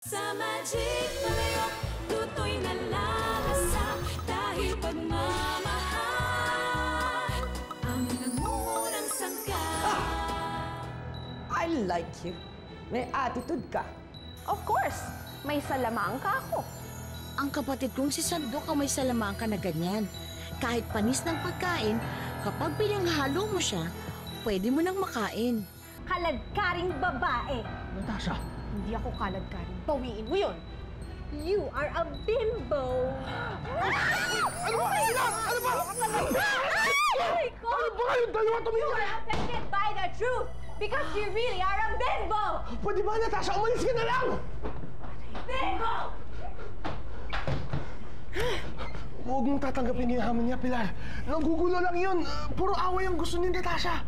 Sa Magic Malayok, tutoy na lalasa dahil pagmamahal ang nangungunang sangkap. I like you. May attitude ka. Of course, may salamangka ako. Ang kapatid kong si Sandok ang may salamangka na ganyan. Kahit panis ng pagkain, kapag pinanghalo mo siya, pwede mo nang makain. Kaladkaring babae. Natasha! Hindi ako kaladkaring. Bawiin mo yun. You are a bimbo. Ano ba? Ano ba? Aray ko! Ano ba kayong dalawa tumingin? You are affected by the truth because you really are a bimbo! Pwede ba, Natasha? Umalis ka na lang! Bimbo! Huwag mong tatanggapin yung hamon niya, Pilar. Nagugulo lang yun. Puro away ang gusto ni Natasha.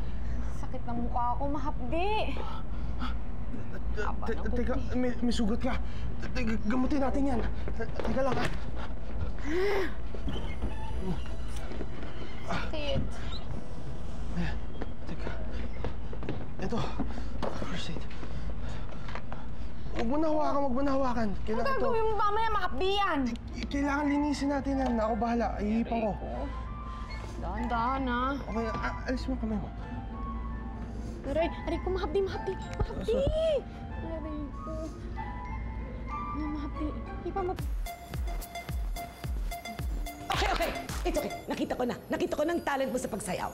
Sakit ng mukha ako, mahapdi. Teka, may sugat ka. Gamutin natin yan. Teka lang, ha? Sakit. Teka. Ito. First aid. Huwag mo na hawakan. Ano Kailangan ito. gagawin mo mamaya, mahapdi yan? Kailangan linisin natin yan. Ako bahala. Ihipan ko. Dahan-dahan, ha? Okay, alis mo kamay mo. Aray ko, mahapdi! Mahapdi! Aray ko. Mahapdi. Ipa mo. Okay. It's okay. Nakita ko ng talent mo sa pagsayaw.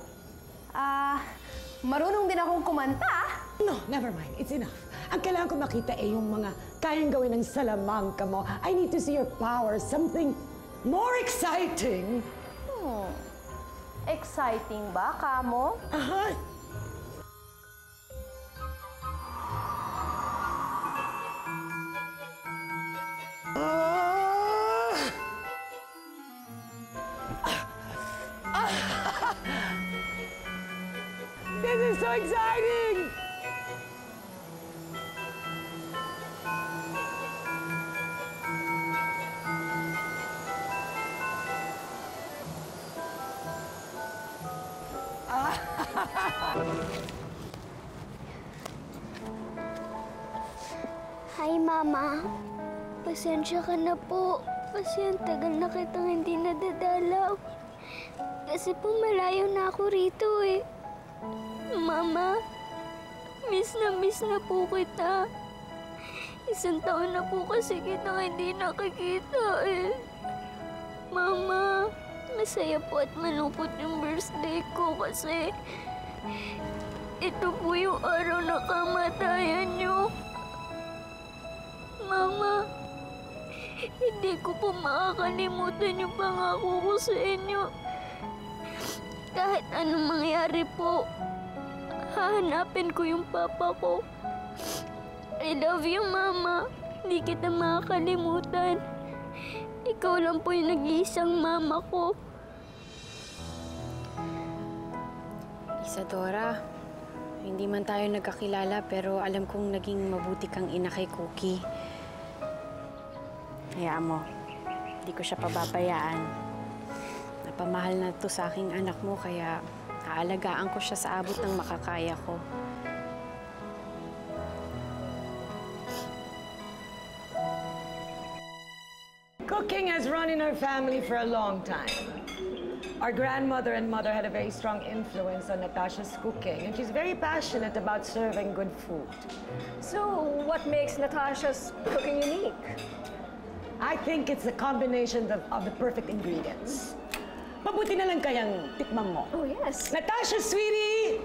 Marunong din akong kumanta. No, never mind. It's enough. Ang kailangan ko makita ay yung mga kayang gawin ng salamangka mo. I need to see your power. Something more exciting. Exciting ba, kamo? Aha. This is so exciting! Hi, Mama. Pasensya ka na po. Kasi ang tagal na kitang hindi nadadalaw. Kasi po malayo na ako rito eh. Mama, miss na po kita. 1 taon na po kasi kitang hindi nakikita eh. Mama, masaya po at malungkot yung birthday ko kasi ito po yung araw na kamatayan niyo. Mama, hindi ko po makakalimutan yung pangako ko sa inyo. Kahit anong mangyari po, hahanapin ko yung papa ko. I love you, Mama. Hindi kita makakalimutan. Ikaw lang po yung nag-iisang mama ko. Isadora, hindi man tayo nagkakilala pero alam kong naging mabuti kang ina kay Cookie. Hayaan mo, hindi ko siya pababayaan. Napamahal na to sa aking anak mo kaya aalagaan ko siya sa abot ng makakaya ko. Cooking has run in our family for a long time. Our grandmother and mother had a very strong influence on Natasha's cooking, and she's very passionate about serving good food. So, what makes Natasha's cooking unique? I think it's a combination of the perfect ingredients. Mabuti na lang kayang tikman mo. Oh, yes. Natasha, sweetie!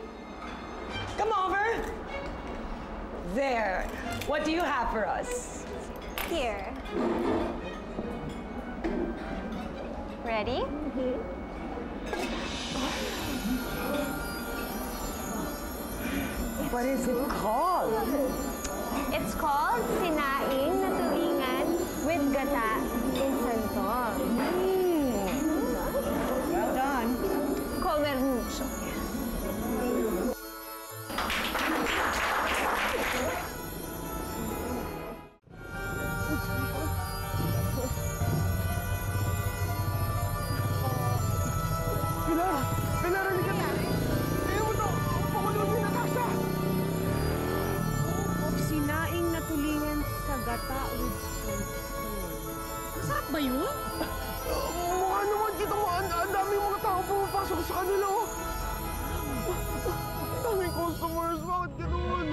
Come over. There. What do you have for us? Here. Ready? What is it called? It's called Sinaing na Tulingan with Gata in Santol. Well done. Comer mucho. Pilar, halika na! Ayaw mo to! Pakulo si Natasha! Sinaing na tulingan sa gata. Sarap ba yun? Mukha naman, kita mo, ang daming mga tao pumapasok sa kanila, oh. Ang daming customers, bakit ganun?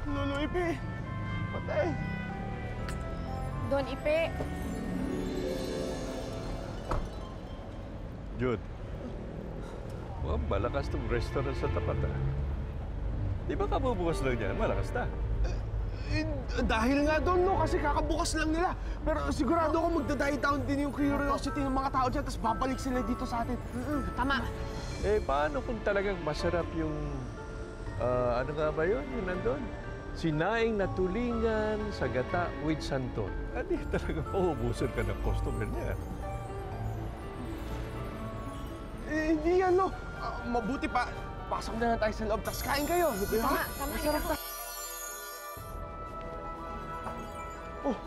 Lolo Ipe, patay. Don Ipe, Jude, mukhang malakas tong restaurant sa tapat, ah. Di ba kabubukas lang yan? Malakas na. Dahil nga doon, no, kasi kakabukas lang nila. Pero sigurado ako magda-die down din yung curiosity ng mga tao dyan, tapos babalik sila dito sa atin. tama. Eh, paano kung talagang masarap yung... ano nga ba yun? Yung nandun? Sinaing na tulingan sa gata with santol. Hindi talaga mauubusan ka ng customer niya. Hindi yan, no. Mabuti pa. Pasok na lang tayo sa loob, tapos kain kayo. Tama, Masarap na. Oh,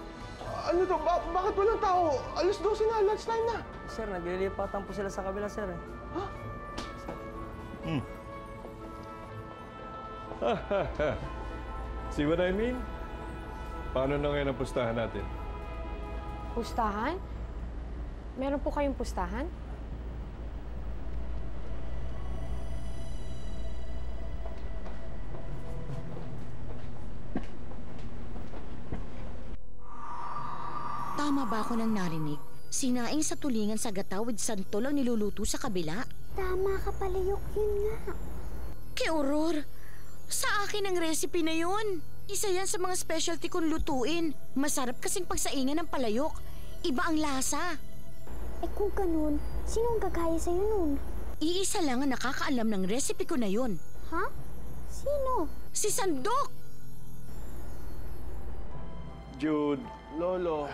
ano to? Bakit walang tao? Alas 12 na, lunch time na. Sir, naglilipatan po sila sa kabila, sir. Ha? See what I mean? Paano na ngayon ang pustahan natin? Pustahan? Meron po kayong pustahan? Tama ba ako nang narinig? Sinaing sa tulingan sa gata with santol ang niluluto sa kabila? Tama ka, Palayok. Yun nga. Ke-horror! Sa akin ang recipe na yun. Isa yan sa mga specialty kong lutuin. Masarap kasing pagsaingan ng palayok. Iba ang lasa. Eh kung ganun, sino ang gagaya sa'yo nun? Iisa lang ang nakakaalam ng recipe ko na yun. Ha? Sino? Si Sandok! Jude, Lolo,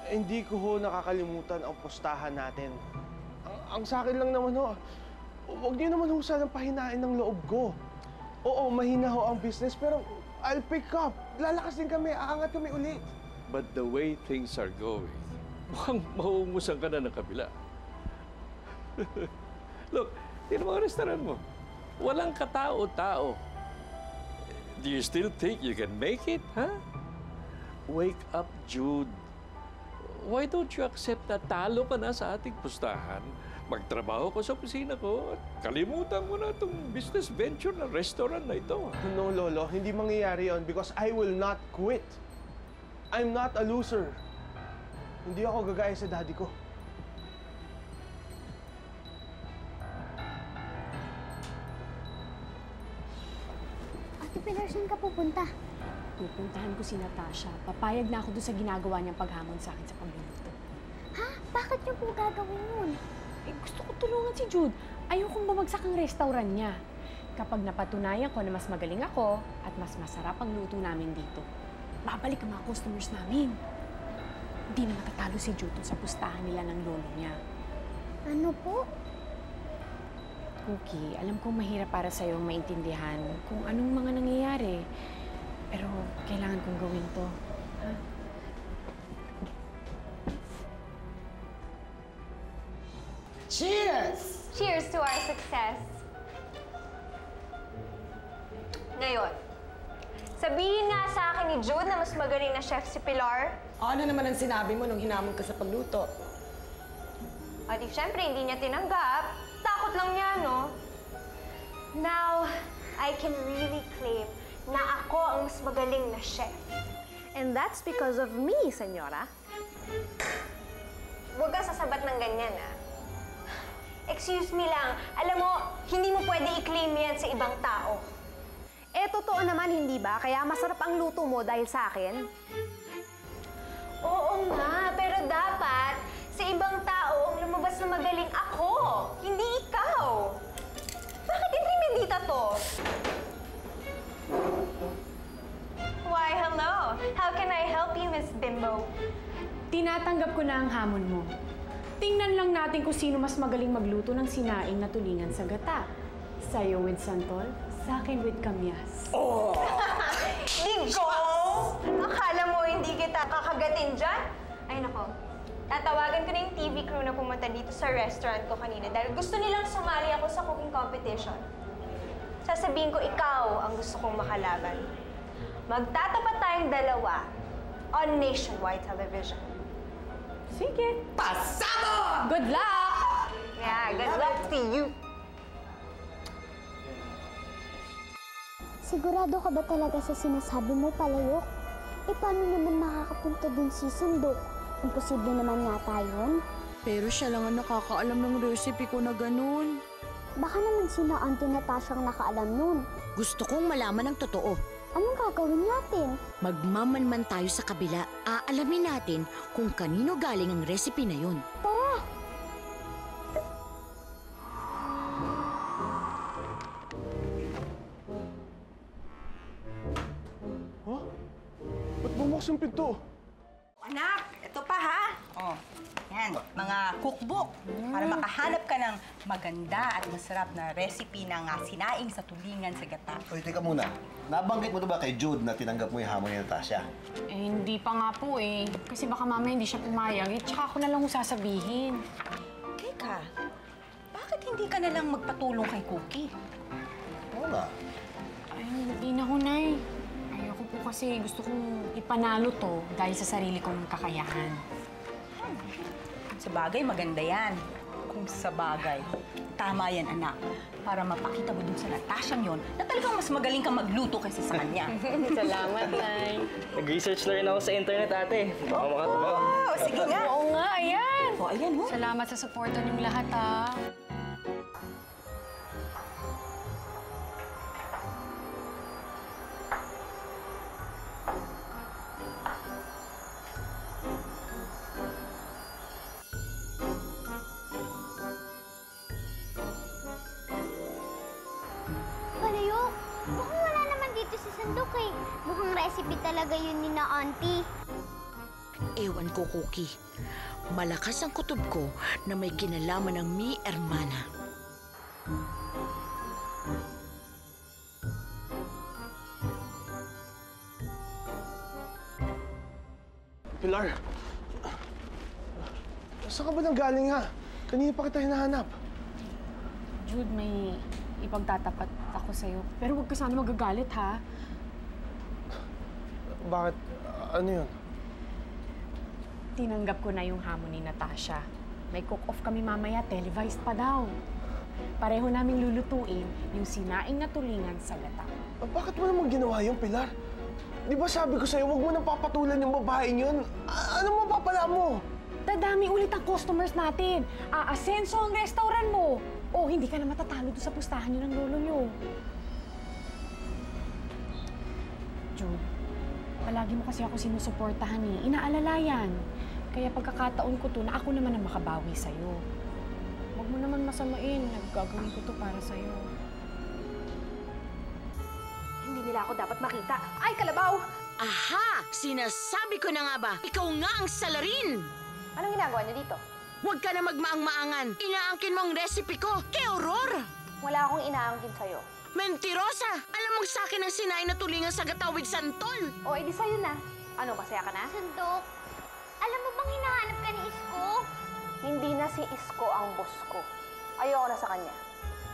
hindi ko ho nakakalimutan ang pustahan natin. Ang sa akin lang naman ho, huwag niyo naman ho sanang pahinain ng loob ko. Oo, mahina ho ang business, pero I'll pick up. Lalakas din kami, aangat kami ulit. but the way things are going, mukhang mahuumusan ka na ng kabila. Look, tingnan mo ang restaurant mo. Walang katao-tao. Do you still think you can make it, huh? Wake up, Jude. Why don't you accept na talo ka na sa ating pustahan? Magtrabaho ko sa opisina ko at kalimutan mo na itong business venture na restaurant na ito. No, Lolo, hindi mangyayari yon because I will not quit. I'm not a loser. Hindi ako gagaya sa daddy ko. Ate Pilar, saan ka pupunta? Pupuntahan ko si Natasha. Papayag na ako doon sa ginagawa niyang paghamon sa akin sa pagluluto. Ha? Bakit niyo po gagawin yun? Eh, gusto ko tulungan si Jude. Ayokong bumagsak ang restaurant niya. Kapag napatunayan ko na mas magaling ako at mas masarap ang luto namin dito, babalik ang mga customers namin. Hindi na matatalo si Jude sa pustahan nila ng lolo niya. Ano po? Cookie, alam kong mahirap para sa'yo maintindihan kung anong mga nangyayari. Pero kailangan kong gawin to. Ha? Cheers! Cheers to our success! Ngayon, sabihin nga sa akin ni Jude na mas magaling na chef si Pilar. Ano naman ang sinabi mo nung hinamon ka sa pagluto? At di syempre, hindi niya tinanggap. Takot lang niya, no? Now, I can really claim na ako ang mas magaling na chef. And that's because of me, senyora. Huwag ka sasabat ng ganyan, ah. Excuse me lang, alam mo, hindi mo pwede i-claim yan sa ibang tao. Eh, totoo naman, hindi ba? Kaya masarap ang luto mo dahil sa akin. Oo nga, pero dapat sa ibang tao ang lumabas na magaling ako, hindi ikaw. Bakit intremedita to? Why, hello. How can I help you, Miss Bimbo? Tinatanggap ko na ang hamon mo. Tingnan lang natin kung sino mas magaling magluto ng sinaing na tulingan sa gata. Sa'yo with santol, sa akin with kamyas. Digo! Akala mo hindi kita kakagatin dyan? Ay nako, tatawagan ko na yung TV crew na pumunta dito sa restaurant ko kanina dahil gusto nilang sumali ako sa cooking competition. Sasabihin ko ikaw ang gusto kong makalaban. Magtatapat tayong dalawa on nationwide television. Sige. Pasado! Good luck! Yeah, good luck to you. Sigurado ka ba talaga sa sinasabi mo, Palayok? Paano naman makakapunta dun si Sandok? Imposible naman yata yun. Pero siya lang ang nakakaalam ng recipe ko na ganun. Baka naman sina Auntie Natasha ang nakaalam nun. Gusto kong malaman ang totoo. Anong gagawin natin? Magmamanman tayo sa kabila. Aalamin natin kung kanino galing ang recipe na yun. Tara! Huh? Ba't bumukas yung pinto? Anak, ito pa ha. Oh, yan, mga cookbook. Para makahanap ka ng maganda at masarap na recipe ng sinaing sa tulingan sa gata. Oy, teka muna. Nabanggit mo to ba kay Jude na tinanggap mo yung hamon ni Natasha? Eh, hindi pa nga po eh. Kasi baka mamaya hindi siya pumayag. Eh, tsaka ako na lang sasabihin. Teka, bakit hindi ka na lang magpatulong kay Cookie? Oo nga. Ay, hindi na ho, Nay. Ayoko po kasi gusto kong ipanalo to dahil sa sarili kong kakayahan. Sa bagay, maganda yan. Kung sa bagay, tama yan, anak. Para mapakita mo dun sa Natasha yon na talagang mas magaling kang magluto kaysa sa kanya. Salamat, Nay. Nag-research na rin ako sa internet, ate. Baka makatulong. Oh, sige nga. Oo nga, ayan. Oh, ayan, oh. Salamat sa suporta niyong lahat, ha. Palayok, mukhang wala naman dito si Sandok eh. Mukhang recipe talaga yun ni na Auntie. Ewan ko, Cookie. Malakas ang kutob ko na may kinalaman ng mi hermana. Pilar! Saan ka ba nang galing ha? Kanina pa kita hinahanap. Jude, may ipagtatapat ako sa'yo. Pero huwag ka sana magagalit, ha? Bakit? Ano yun? Tinanggap ko na yung hamon ni Natasha. May cook-off kami mamaya, televised pa daw. Pareho naming lulutuin yung sinaing na tulingan sa gata. Bakit mo naman ginawa yun, Pilar? Di ba sabi ko sa'yo, huwag mo nang papatulan yung babaeng yun? Ano mo papala mo? Dadami ulit ang customers natin. Aasenso ang restaurant mo. O, hindi ka na matatalo doon sa pustahan niyo ng lolo niyo. Jude, palagi mo kasi ako sinusuportahan eh. Inaalala yan. Kaya pagkakataon ko to na ako naman ang makabawi sa'yo. Huwag mo naman masamain. Nagagawin ko to para sa'yo. Hindi nila ako dapat makita. Ay, kalabaw! Aha! Sinasabi ko na nga ba, ikaw nga ang salarin! Anong ginagawa niyo dito? Huwag ka na magmaang-maangan. Inaangkin mo ang recipe ko. Kay Aurora! Wala akong inaangkin sa'yo. Mentirosa! Alam mong sa akin ang sinain na tulingan sa gatawid santol! O, edi sa'yo na. Ano, masaya ka na? Sandok, alam mo bang hinahanap ka ni Isko? Hindi na si Isko ang boss ko. Ayoko na sa kanya.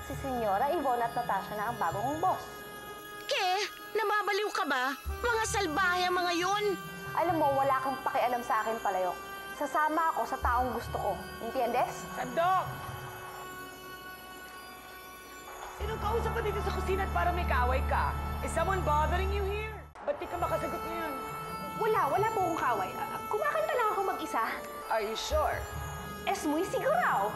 Si Senyora Ivonne at Natasha na ang bago kong boss. Ke, nababaliw ka ba? Mga salbahe ang mga yon! Alam mo, wala kang pakialam sa akin, Palayok. Sasama ako sa taong gusto ko. Entiendes? Sandok! Sinong kausap ka dito sa kusina at parang may kaaway ka? Is someone bothering you here? Ba't di ka makasagot niyan? Wala po akong kaway. Kumakanta lang ako mag-isa. Are you sure? Es muy siguraw.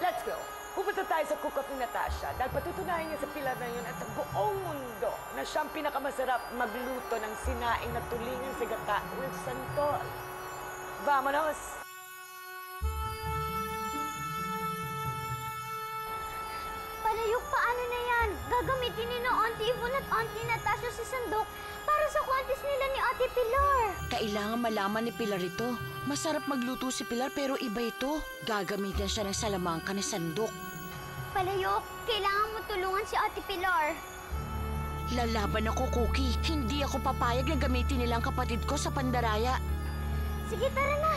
Let's go. Pupunta tayo sa cook-off ni Natasha dahil patutunayan niya sa Pilar na yun at sa buong mundo na siyang pinakamasarap magluto ng sinaing na tulingan sa gata with santol. Vamonos! Palayok, paano na yan? Gagamitin ni na Auntie Yvonne at Auntie Natasha si Sandok para sa contest nila ni Ate Pilar. Kailangan malaman ni Pilar ito. Masarap magluto si Pilar pero iba ito. Gagamitin siya ng salamangka ni Sandok. Palayok, kailangan mo tulungan si Ate Pilar. Lalaban ako, Cookie. Hindi ako papayag na gamitin nila ang kapatid ko sa pandaraya. Sige, tara na.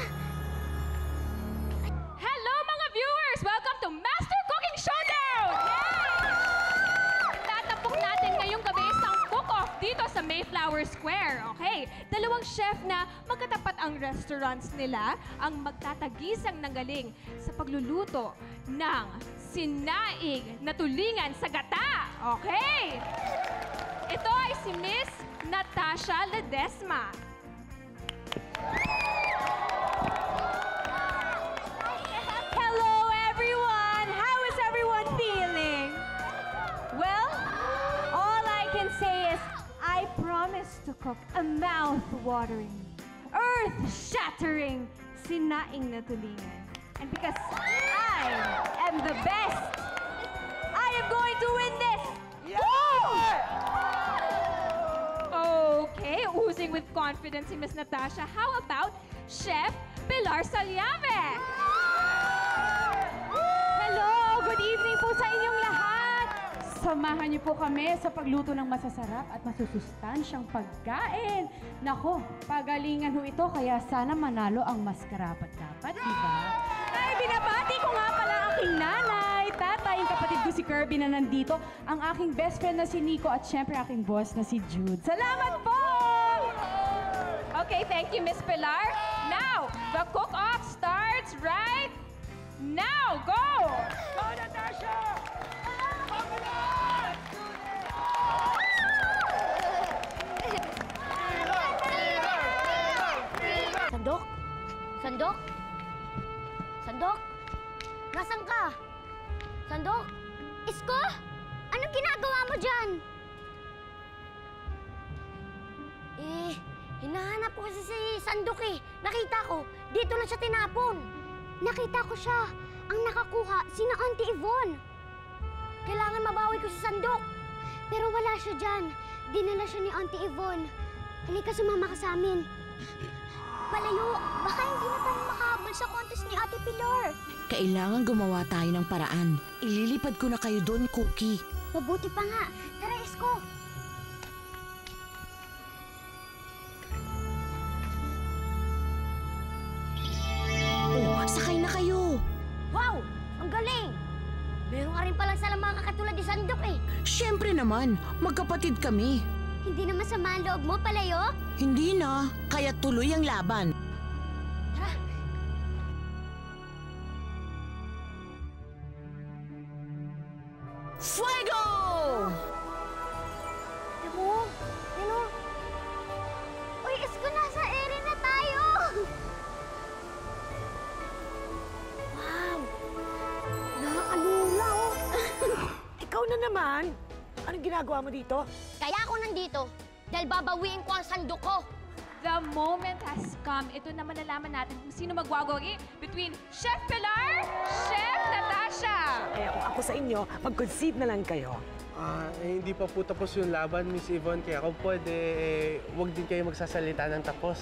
Hello mga viewers! Welcome to Master Cooking Showdown! sa Mayflower Square, okay? Dalawang chef na magkatapat ang restaurants nila ang magtatagisang ng galing sa pagluluto ng sinaing na tulingan sa gata, okay? Ito ay si Miss Natasha Ledesma. Hello, everyone! How is everyone feeling? Well, all I can say is I promise to cook a mouth-watering, earth-shattering sinaing na tulingan. And because I am the best, I am going to win this! Okay, oozing with confidence si Miss Natasha. How about Chef Pilar Salyave? Hello! Good evening po sa inyong lahat! Samahan niyo po kami sa pagluto ng masasarap at masusustansyang pagkain. Nako, pagalingan ho ito kaya sana manalo ang mas karapat-dapat, di ba? Ay, binabati ko nga pala ang aking nanay, tatay, yung kapatid ko si Kirby na nandito, ang aking best friend na si Nico at syempre aking boss na si Jude. Salamat po! Okay, thank you, Miss Pilar. Now, the cook-off starts right now. Go! Go, Natasha! Sandok? Sandok? Sandok? Nasaan ka? Sandok? Isko? Anong ginagawa mo dyan? Hinahanap ko kasi si Sandok eh. Nakita ko, dito lang siya tinapon. Nakita ko siya. Ang nakakuha, sina Auntie Yvonne. Kailangan mabawi ko si Sandok. Pero wala siya dyan. Dinala siya ni Auntie Yvonne. Halika, sumama ka sa amin. Palayo, baka hindi na tayo makahabol sa contest ni Ate Pilar. Kailangan gumawa tayo ng paraan. Ililipad ko na kayo doon, Cookie. Mabuti pa nga. Tara, Isko. Oh, sakay na kayo. Wow! Ang galing! Meron nga rin palang salamanga katulad ni Sandok eh. Siyempre naman, magkapatid kami. Hindi naman sama ang loob mo, Palayo? Hindi na, kaya tuloy ang laban. Tara! Fuego! Ano? Uy, Isko, nasa ere na tayo! Wow! Nakakalula, oh! Ikaw na naman! Anong ginagawa mo dito? Kaya ako nandito dahil babawiin ko ang sandok ko. The moment has come. Ito na malalaman natin kung sino magwawagi between Chef Pilar, Chef Natasha. Eh, kung ako sa inyo, mag-concede na lang kayo. Hindi pa po tapos yung laban, Miss Yvonne, kaya kung pwede, huwag din kayo magsasalita ng tapos.